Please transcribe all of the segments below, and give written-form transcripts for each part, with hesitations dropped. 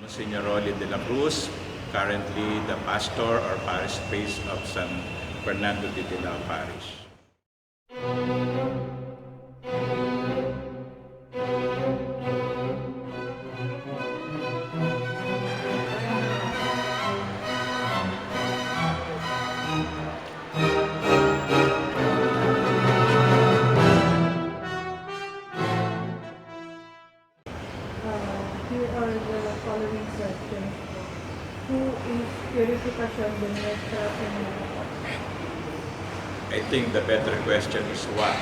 Jenerose de la Cruz, currently the pastor or parish priest of San Fernando de Dilao Parish. Here are the following questions. Who is Purificación de Nuestra Señora? I think the better question is what?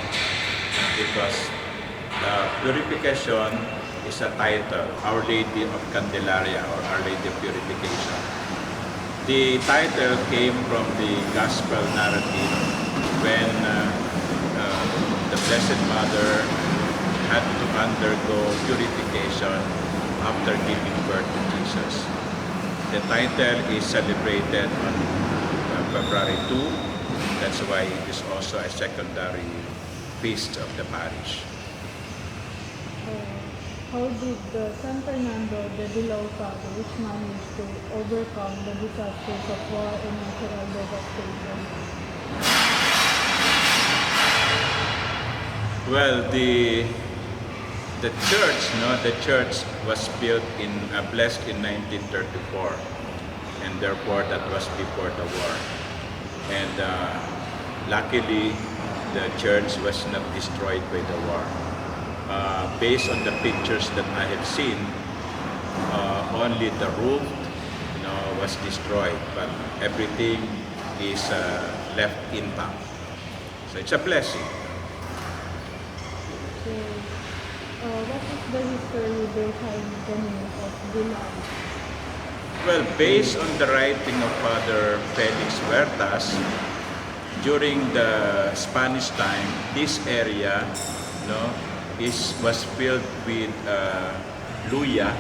Because the purification is a title, Our Lady of Candelaria or Our Lady of Purification. The title came from the Gospel narrative when the Blessed Mother had to undergo purification after giving birth to Jesus. The title is celebrated on February 2. That's why it is also a secondary feast of the parish. How did the San Fernando de Dilao Parish manage to overcome the disasters of war and natural devastation? Well, the church was built blessed in 1934, and therefore that was before the war. And luckily, the church was not destroyed by the war. Based on the pictures that I have seen, only the roof, was destroyed, but everything is left intact. So it's a blessing. What is the history behind the name of Dilao? Well, based on the writing of Father Felix Huertas, during the Spanish time, this area was filled with luya,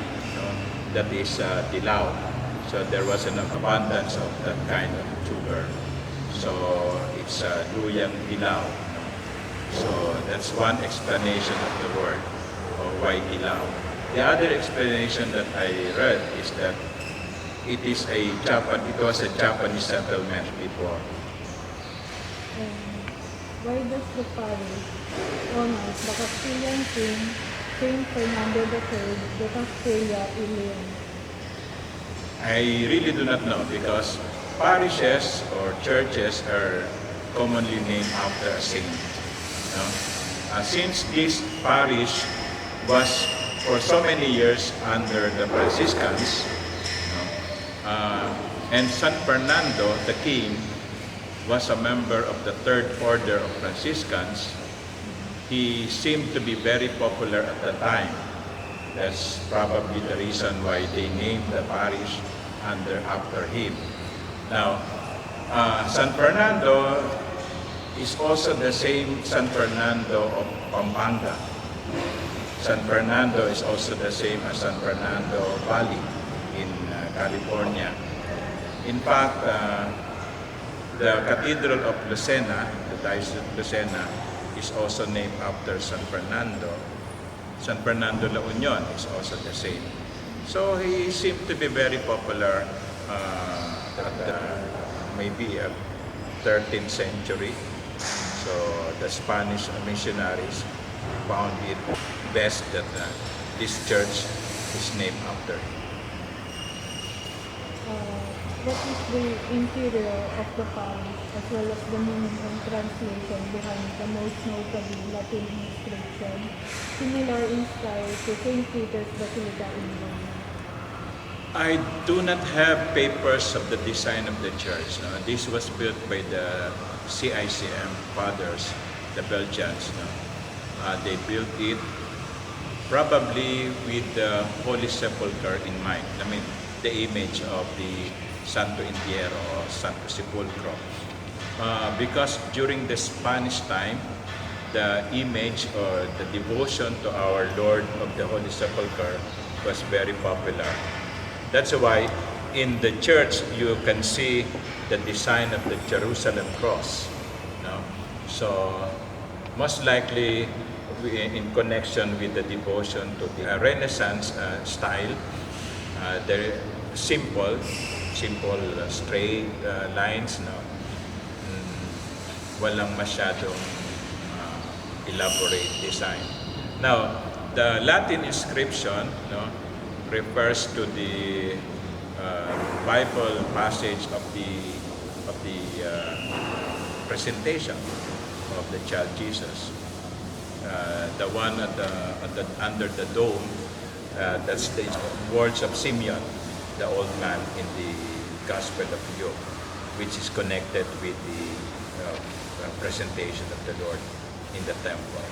that is Dilao. So there was an abundance of that kind of sugar. So it's luyang Dilao. So that's one explanation of the word, or why Dilao. The other explanation that I read is that it was a Japanese settlement before. Why does the parish honor the Castilian king, Saint Fernando III de Castilla y Leon? I really do not know, because parishes or churches are commonly named after a saint. Since this parish was for so many years under the Franciscans, and San Fernando, the king, was a member of the Third Order of Franciscans, he seemed to be very popular at the time. That's probably the reason why they named the parish after him. Now, San Fernando is also the same San Fernando of Pampanga. San Fernando is also the same as San Fernando Valley in California. In fact, the Cathedral of Lucena, the Diocese of Lucena, is also named after San Fernando. San Fernando La Union is also the same. So he seemed to be very popular maybe 13th century. So the Spanish missionaries found it best that this church is named after him. What is the interior of the parish, as well as the meaning and translation behind the most notable Latin inscription, similar in style to St. Peter's Basilica in Rome? I do not have papers of the design of the church. This was built by the CICM fathers, the Belgians. They built it probably with the Holy Sepulchre in mind. I mean, the image of the Santo Entierro or Santo Sepulcro. Because during the Spanish time, the image or the devotion to our Lord of the Holy Sepulchre was very popular. That's why in the church you can see the design of the Jerusalem cross. So most likely in connection with the devotion to the Renaissance style They're simple, straight lines, no? Walang masyadong elaborate design. Now, the Latin inscription, no, refers to the Bible passage of the presentation of the child Jesus. The one under the dome, that's the words of Simeon, the old man in the Gospel of Luke, which is connected with the presentation of the Lord in the temple.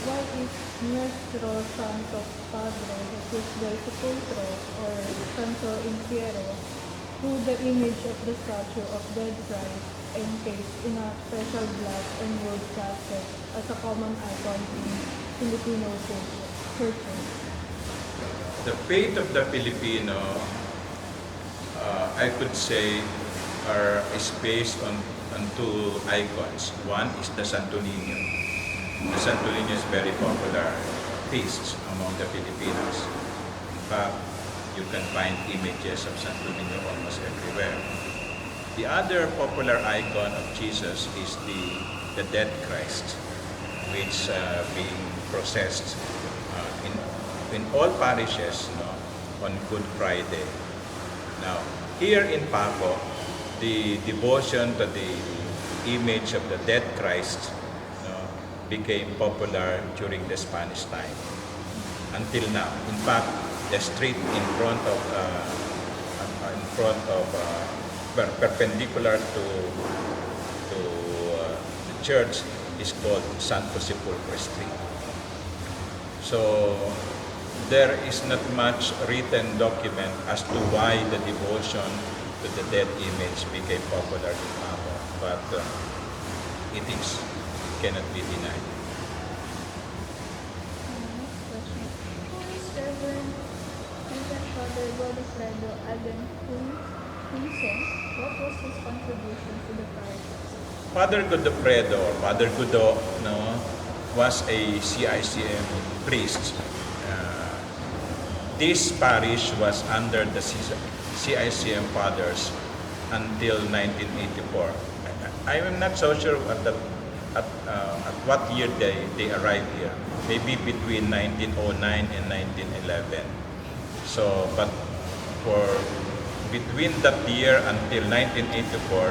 Why is Nuestro Santo Padre Jesus del Sepulcro or Santo Infiero, who the image of the statue of dead Christ encased in a special glass and wood casket as a common icon in Filipino churches? The faith of the Filipino, I could say, is based on two icons. One is the Santo Niño. The Santo Niño is very popular feast among the Filipinos. In fact, you can find images of Santo Niño almost everywhere. The other popular icon of Jesus is the dead Christ, which being processed in all parishes, no, on Good Friday. Now, here in Paco, the devotion to the image of the dead Christ became popular during the Spanish time until now. In fact, the street in front of perpendicular to the church is called Santo Sepulcro Street. So there is not much written document as to why the devotion to the dead image became popular in Paco, but it is. Cannot be denied. Next question. Who is Reverend Father Godofredo Allan Ignacio? What was his contribution to the parish? Father Godofredo, or Father Godo, no, was a CICM priest. This parish was under the CICM fathers until 1984. I am not so sure at what year they arrived here. Maybe between 1909 and 1911. So, but for between that year until 1984,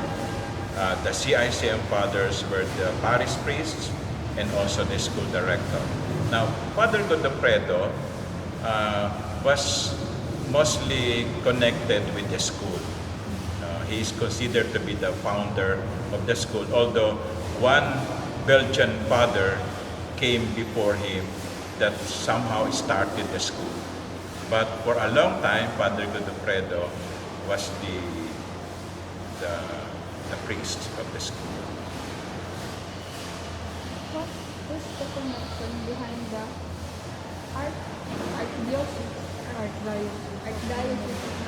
the CICM fathers were the parish priests and also the school director. Now, Father Godofredo was mostly connected with the school. He is considered to be the founder of the school, although one Belgian father came before him that somehow started the school. But for a long time, Father Godofredo was the priest of the school. What is the connection behind the Archdiocese of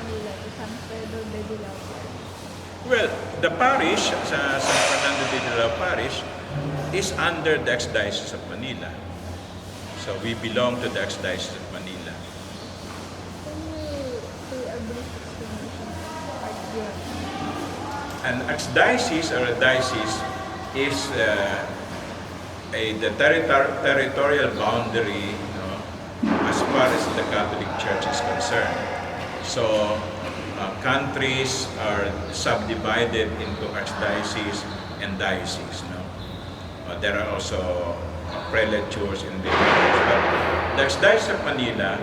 Manila to San Pedro de Dilao Parish? Well, the parish, San Fernando de Dilao Parish, is under the Archdiocese of Manila. So we belong to the Archdiocese of Manila. Can you say a brief explanation of Archdiocese? An archdiocese or a diocese is the territorial boundary, as far as the Catholic Church is concerned. So countries are subdivided into archdiocese and diocese. There are also prelatures in the but the Archdiocese of Manila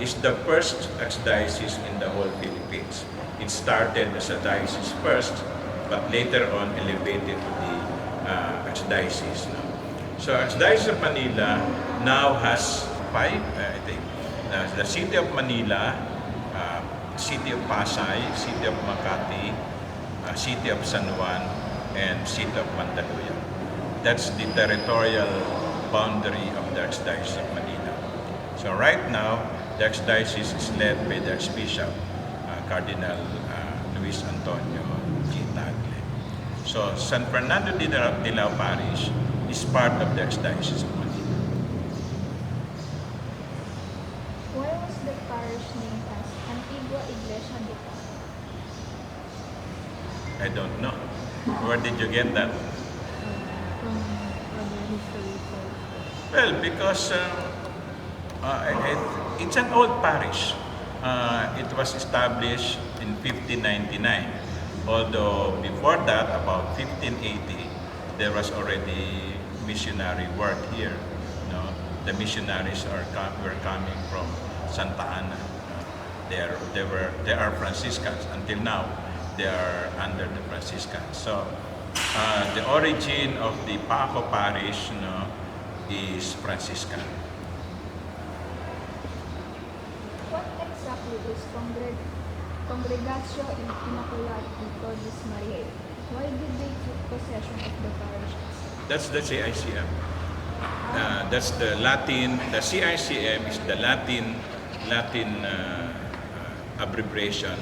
is the first archdiocese in the whole Philippines. It started as a diocese first, but later on elevated to the archdiocese. So Archdiocese of Manila now has 5, I think. The city of Manila, city of Pasay, city of Makati, city of San Juan, and city of Mandaluyong. That's the territorial boundary of the Archdiocese of Manila. So right now, the Archdiocese is led by the Archbishop, Cardinal Luis Antonio G. Tagle. So San Fernando de Dilao Parish is part of the Archdiocese of Manila. Why was parish name as Antigua Iglesia de Paz? I don't know. Where did you get that? From other history sources. Well, because it's an old parish. It was established in 1599. Although before that, about 1580, there was already missionary work here. No, the missionaries were coming from Santa Ana. They are Franciscans until now. They are under the Franciscans. So the origin of the Paco parish, is Franciscan. What exactly is Congregatio Immaculati Cordis Mariae? Why did they take possession of the parish? That's the CICM. That's the Latin. The CICM is the Latin abbreviation.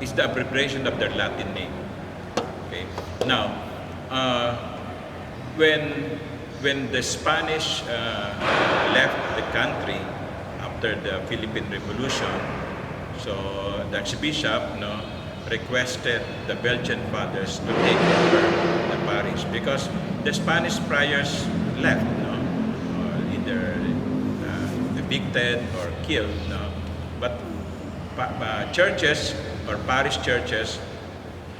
It's the abbreviation of their Latin name. Okay. Now, when the Spanish left the country after the Philippine Revolution, so the Archbishop requested the Belgian fathers to take over the parish because the Spanish priors left, either evicted or killed. But churches or parish churches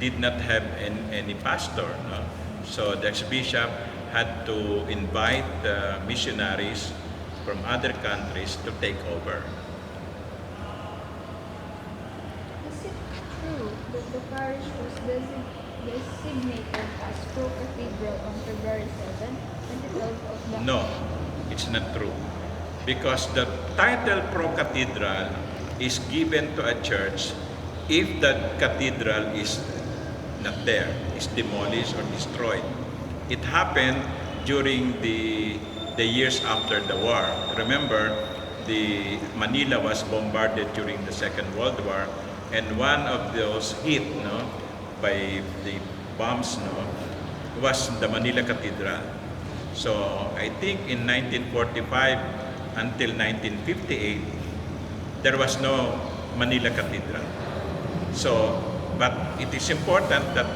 did not have any pastor. So the Archbishop had to invite the missionaries from other countries to take over. Is it true that the parish was designated as pro-cathedral on February 7, 2012 of the... No, it's not true. Because the title pro-cathedral is given to a church if the cathedral is not there, is demolished or destroyed. It happened during the years after the war. Remember, Manila was bombarded during the Second World War, and one of those hit by the bombs was the Manila Cathedral. So I think in 1945 until 1958, there was no Manila Cathedral. So, but it is important that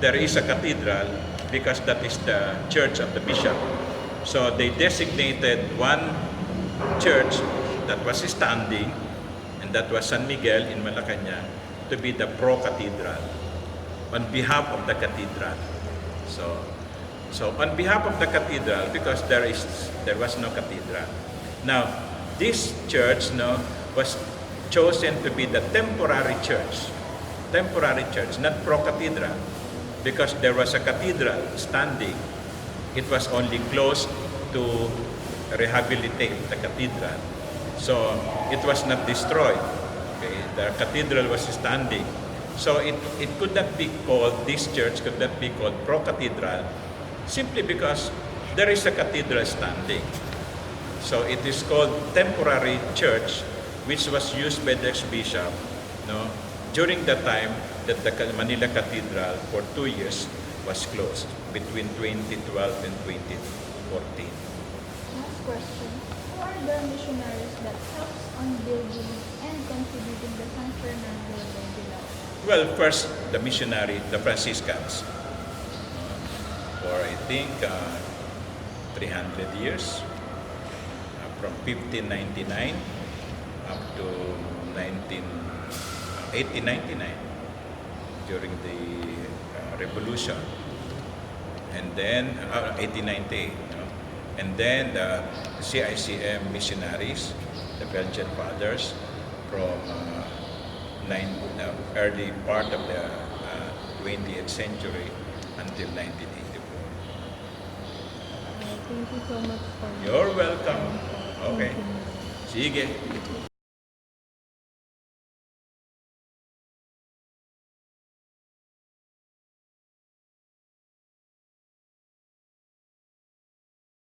there is a cathedral because that is the church of the bishop. So they designated one church that was standing, and that was San Miguel in Malacañang, to be the pro-cathedral on behalf of the cathedral. So on behalf of the cathedral, because there was no cathedral. Now, this church was chosen to be the temporary church, not pro-cathedral, because there was a cathedral standing. It was only closed to rehabilitate the cathedral. So it was not destroyed. Okay? The cathedral was standing. So it could not be called, this church could not be called pro-cathedral simply because there is a cathedral standing. So it is called temporary church, which was used by the Archbishop during the time that the Manila Cathedral for 2 years was closed between 2012 and 2014. Last question. Who are the missionaries that helps on building and contributing the San Fernando de Dilao? Well, first, the missionary, the Franciscans, for I think 300 years, from 1599 up to 1899 during the revolution, and then 1898, and then the CICM missionaries, the Belgian fathers, from early part of the 20th century until 1984. Thank you so much for You're welcome. Okay. Thank you. Sige.